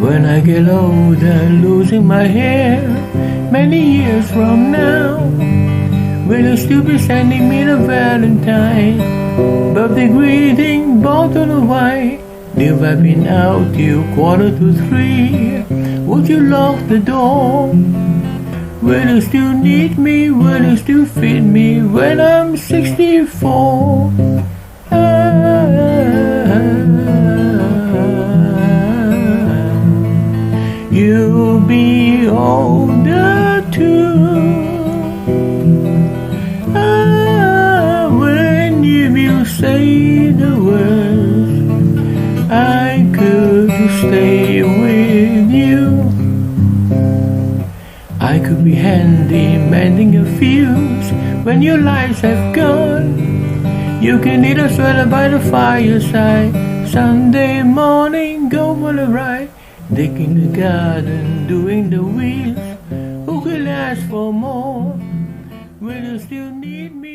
When I get older, losing my hair, many years from now, will you still be sending me the Valentine? Birthday greeting, bottle of wine. Dear, I've been out till 2:45. Would you lock the door? Will you still need me? Will you still feed me when I'm 64? You'll be older too. When you will say the words, I could stay with you. I could be handy mending your fuse when your lights have gone. You can eat a sweater by the fireside. Sunday morning, go for a ride. Digging the garden, doing the weeds. Who could ask for more? Will you still need me?